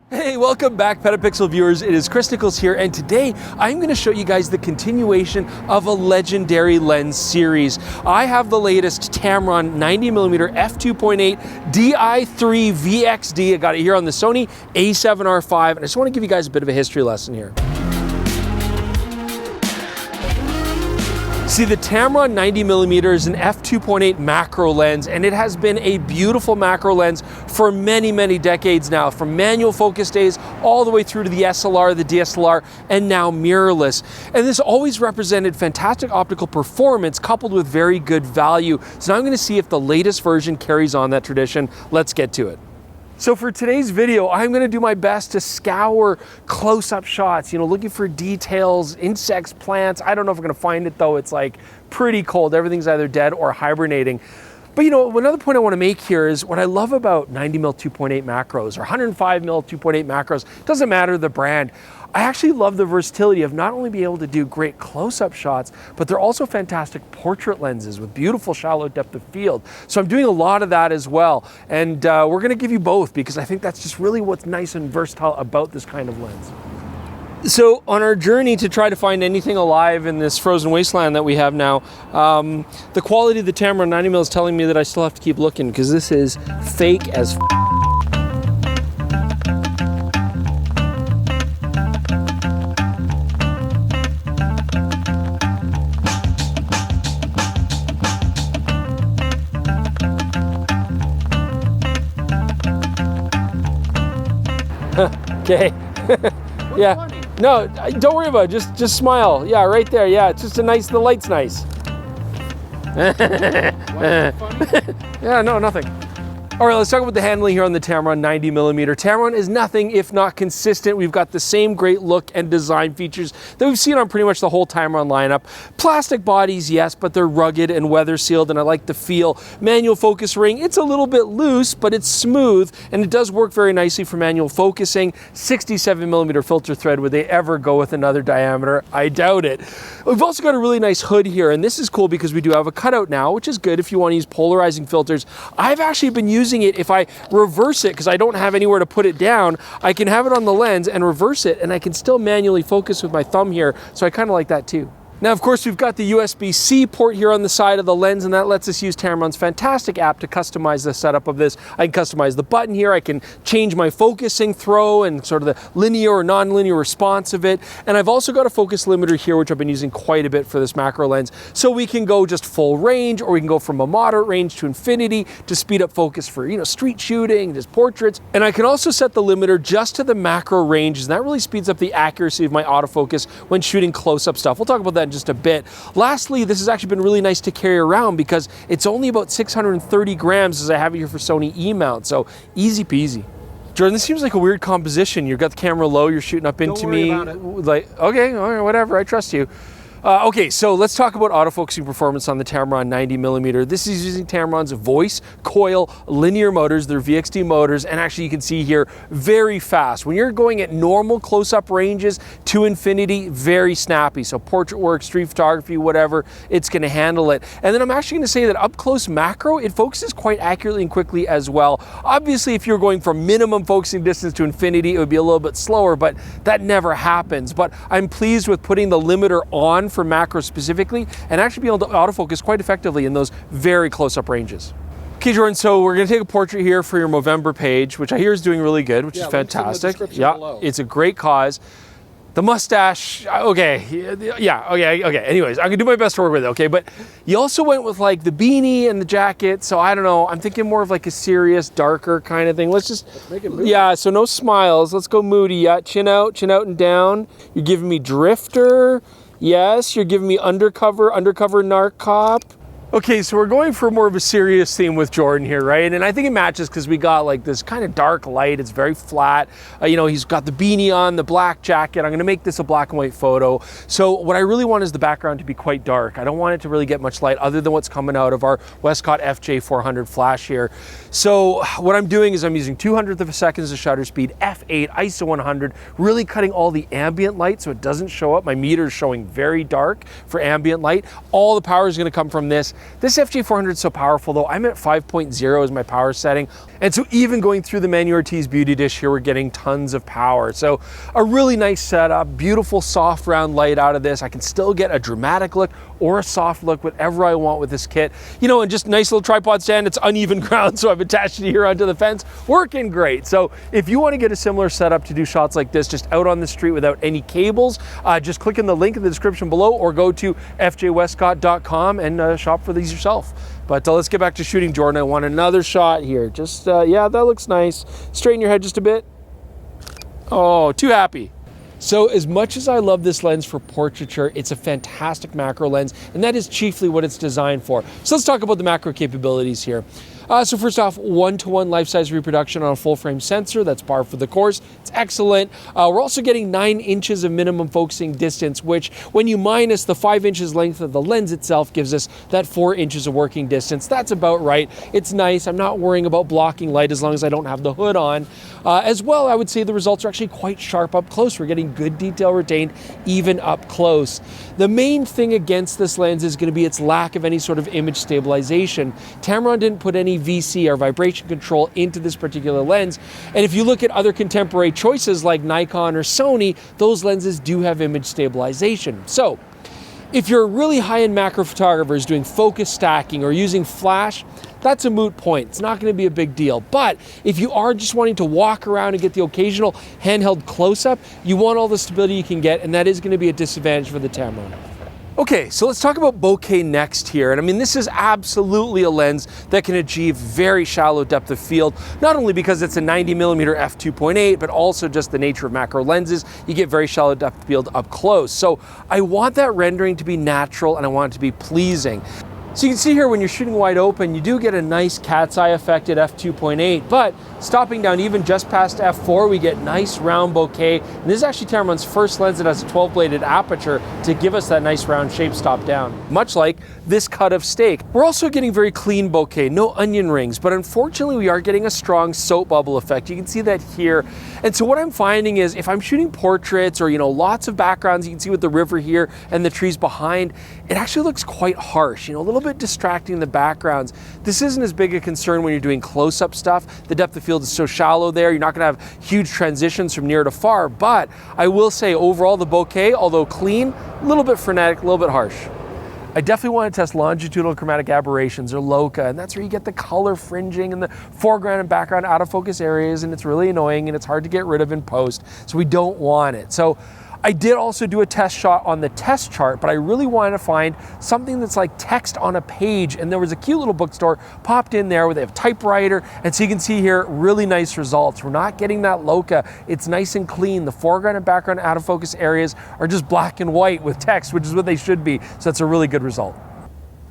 Hey, welcome back PetaPixel viewers. It is Chris Niccolls here, and today I'm going to show you guys the continuation of a legendary lens series. I have the latest Tamron 90mm f2.8 Di3 VXD. I got it here on the Sony a7R5, and I just want to give you guys a bit of a history lesson here. See, the Tamron 90mm is an f2.8 macro lens, and it has been a beautiful macro lens for many, many decades now, from manual focus days all the way through to the SLR, the DSLR, and now mirrorless. And this always represented fantastic optical performance coupled with very good value. So now I'm going to see if the latest version carries on that tradition. Let's get to it. So for today's video, I'm going to do my best to scour close-up shots, looking for details, insects, plants. I don't know if I'm going to find it though. It's like pretty cold. Everything's either dead or hibernating. But another point I want to make here is what I love about 90mm 2.8 macros or 105mm 2.8 macros, doesn't matter the brand. I actually love the versatility of not only being able to do great close-up shots, but they're also fantastic portrait lenses with beautiful shallow depth of field. So I'm doing a lot of that as well. And we're going to give you both because I think that's just really what's nice and versatile about this kind of lens. So on our journey to try to find anything alive in this frozen wasteland that we have now, the quality of the Tamron 90mm is telling me that I still have to keep looking because this is fake as f. Okay. Yeah. Funny? No, don't worry about it. Just smile. Yeah, right there. Yeah, it's just the light's nice. Yeah, no, nothing. All right, let's talk about the handling here on the Tamron 90mm. Tamron is nothing if not consistent. We've got the same great look and design features that we've seen on pretty much the whole Tamron lineup. Plastic bodies, yes, but they're rugged and weather sealed, and I like the feel. Manual focus ring, it's a little bit loose, but it's smooth, and it does work very nicely for manual focusing. 67mm filter thread. Would they ever go with another diameter? I doubt it. We've also got a really nice hood here, and this is cool because we do have a cutout now, which is good if you want to use polarizing filters. I've actually been using it. If I reverse it, because I don't have anywhere to put it down, I can have it on the lens and reverse it, and I can still manually focus with my thumb here, so I kind of like that too. Now, of course, we've got the USB-C port here on the side of the lens, and that lets us use Tamron's fantastic app to customize the setup of this. I can customize the button here. I can change my focusing throw and sort of the linear or non-linear response of it. And I've also got a focus limiter here, which I've been using quite a bit for this macro lens. So we can go just full range, or we can go from a moderate range to infinity to speed up focus for, street shooting, just portraits. And I can also set the limiter just to the macro ranges, and that really speeds up the accuracy of my autofocus when shooting close-up stuff. We'll talk about that in just a bit. Lastly, this has actually been really nice to carry around because it's only about 630 grams as I have it here for Sony E-mount, so easy peasy. Jordan, this seems like a weird composition. You've got the camera low, you're shooting up into me. Don't worry about it. Like, okay, all right, whatever, I trust you. Okay, so let's talk about autofocusing performance on the Tamron 90mm. This is using Tamron's voice coil linear motors, they're VXD motors, and actually you can see here, very fast. When you're going at normal close-up ranges to infinity, very snappy. So portrait work, street photography, whatever, it's gonna handle it. And then I'm actually gonna say that up close macro, it focuses quite accurately and quickly as well. Obviously, if you're going from minimum focusing distance to infinity, it would be a little bit slower, but that never happens. But I'm pleased with putting the limiter on for macro specifically, and actually be able to autofocus quite effectively in those very close-up ranges. Okay, Jordan, so we're gonna take a portrait here for your Movember page, which I hear is doing really good, which is fantastic. Yeah, below. It's a great cause. The mustache, okay, yeah, okay. Anyways, I'm gonna do my best to work with it, okay? But you also went with like the beanie and the jacket, so I don't know, I'm thinking more of like a serious, darker kind of thing. Let's make it moody. Yeah, so no smiles, let's go moody. Yeah, chin out and down. You're giving me drifter. Yes, you're giving me undercover narc cop. Okay, so we're going for more of a serious theme with Jordan here, right? And I think it matches because we got like this kind of dark light. It's very flat. He's got the beanie on, the black jacket. I'm gonna make this a black and white photo. So what I really want is the background to be quite dark. I don't want it to really get much light other than what's coming out of our Westcott FJ400 flash here. So what I'm doing is I'm using 200th of a second as a shutter speed, f8, ISO 100, really cutting all the ambient light so it doesn't show up. My meter is showing very dark for ambient light. All the power is gonna come from this. This FJ400 is so powerful though. I'm at 5.0 as my power setting. And so even going through the Manu Ortiz Beauty Dish here, we're getting tons of power. So a really nice setup, beautiful soft round light out of this. I can still get a dramatic look or a soft look, whatever I want with this kit. You know, and just nice little tripod stand. It's uneven ground, so I've attached it here onto the fence. Working great. So if you want to get a similar setup to do shots like this, just out on the street without any cables, just click in the link in the description below or go to fjwestcott.com and shop for these yourself. But let's get back to shooting, Jordan. I want another shot here. Just, yeah, that looks nice. Straighten your head just a bit. Oh, too happy. So as much as I love this lens for portraiture, it's a fantastic macro lens, and that is chiefly what it's designed for. So let's talk about the macro capabilities here. So first off, 1-to-1 life-size reproduction on a full-frame sensor. That's par for the course. It's excellent. We're also getting 9 inches of minimum focusing distance, which when you minus the 5 inches length of the lens itself gives us that 4 inches of working distance. That's about right. It's nice. I'm not worrying about blocking light as long as I don't have the hood on. As well, I would say the results are actually quite sharp up close. We're getting good detail retained even up close. The main thing against this lens is going to be its lack of any sort of image stabilization. Tamron didn't put any VC or vibration control into this particular lens. And if you look at other contemporary choices like Nikon or Sony, those lenses do have image stabilization. So if you're really high-end macro photographers doing focus stacking or using flash, that's a moot point. It's not going to be a big deal. But if you are just wanting to walk around and get the occasional handheld close-up, you want all the stability you can get, and that is going to be a disadvantage for the Tamron. Okay, so let's talk about bokeh next here. And I mean, this is absolutely a lens that can achieve very shallow depth of field, not only because it's a 90mm f2.8, but also just the nature of macro lenses. You get very shallow depth of field up close. So I want that rendering to be natural and I want it to be pleasing. So you can see here when you're shooting wide open, you do get a nice cat's eye effect at f2.8, but stopping down even just past f4, we get nice round bokeh. And this is actually Tamron's first lens that has a 12-bladed aperture to give us that nice round shape stop down, much like this cut of steak. We're also getting very clean bokeh, no onion rings, but unfortunately we are getting a strong soap bubble effect. You can see that here. And so what I'm finding is if I'm shooting portraits or, you know, lots of backgrounds, you can see with the river here and the trees behind, it actually looks quite harsh, you know, a little bit distracting in the backgrounds. This isn't as big a concern when you're doing close-up stuff. The depth of field is so shallow there, you're not going to have huge transitions from near to far, but I will say overall the bokeh, although clean, a little bit frenetic, a little bit harsh. I definitely want to test longitudinal chromatic aberrations or LoCA, and that's where you get the color fringing in the foreground and background out of focus areas, and it's really annoying and it's hard to get rid of in post, so we don't want it. So I did also do a test shot on the test chart, but I really wanted to find something that's like text on a page, and there was a cute little bookstore popped in there where they have a typewriter, and so you can see here really nice results. We're not getting that LoCA. It's nice and clean. The foreground and background out of focus areas are just black and white with text, which is what they should be, so that's a really good result.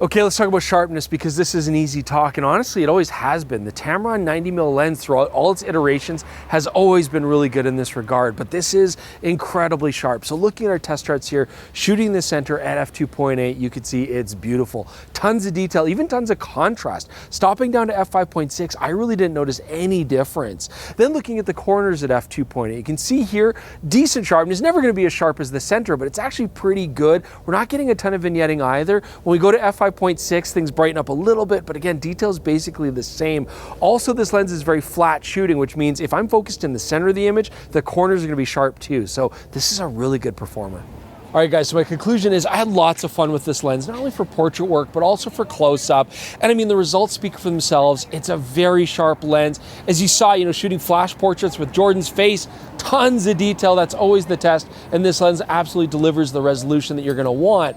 Okay, let's talk about sharpness because this is an easy talk, and honestly, it always has been. The Tamron 90mm lens throughout all its iterations has always been really good in this regard, but this is incredibly sharp. So looking at our test charts here, shooting the center at f2.8, you can see it's beautiful. Tons of detail, even tons of contrast. Stopping down to f5.6, I really didn't notice any difference. Then looking at the corners at f2.8, you can see here, decent sharpness. Never going to be as sharp as the center, but it's actually pretty good. We're not getting a ton of vignetting either. When we go to f5.6, things brighten up a little bit, but again, detail's basically the same. Also, this lens is very flat shooting, which means if I'm focused in the center of the image, the corners are going to be sharp too. So this is a really good performer. All right, guys, so my conclusion is I had lots of fun with this lens, not only for portrait work, but also for close-up. And I mean, the results speak for themselves. It's a very sharp lens. As you saw, you know, shooting flash portraits with Jordan's face, tons of detail, that's always the test. And this lens absolutely delivers the resolution that you're gonna want.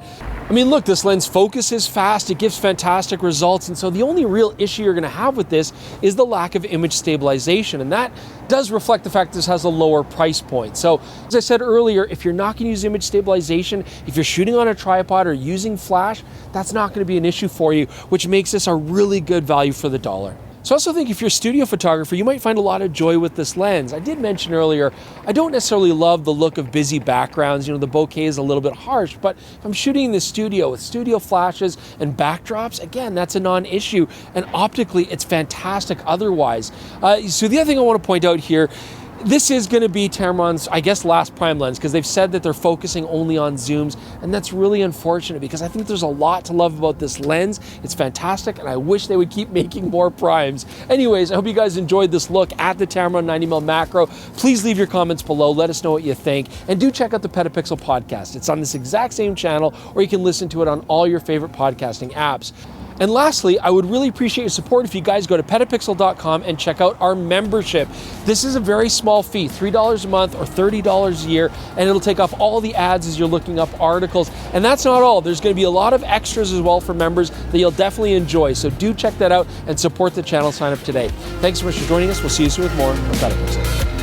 I mean, look, this lens focuses fast, it gives fantastic results, and so the only real issue you're gonna have with this is the lack of image stabilization, and that does reflect the fact this has a lower price point. So, as I said earlier, if you're not gonna use image stabilization, if you're shooting on a tripod or using flash, that's not gonna be an issue for you, which makes this a really good value for the dollar. So I also think if you're a studio photographer, you might find a lot of joy with this lens. I did mention earlier, I don't necessarily love the look of busy backgrounds. You know, the bokeh is a little bit harsh, but if I'm shooting in the studio with studio flashes and backdrops, again, that's a non-issue. And optically, it's fantastic otherwise. So the other thing I want to point out here, This is going to be Tamron's, I guess, last prime lens, because they've said that they're focusing only on zooms, and that's really unfortunate because I think there's a lot to love about this lens. It's fantastic, and I wish they would keep making more primes. Anyways, I hope you guys enjoyed this look at the Tamron 90mm Macro. Please leave your comments below. Let us know what you think, and do check out the PetaPixel podcast. It's on this exact same channel, or you can listen to it on all your favorite podcasting apps. And lastly, I would really appreciate your support if you guys go to PetaPixel.com and check out our membership. This is a very small fee, $3 a month or $30 a year, and it'll take off all the ads as you're looking up articles. And that's not all. There's going to be a lot of extras as well for members that you'll definitely enjoy. So do check that out and support the channel. Sign up today. Thanks so much for joining us. We'll see you soon with more on PetaPixel.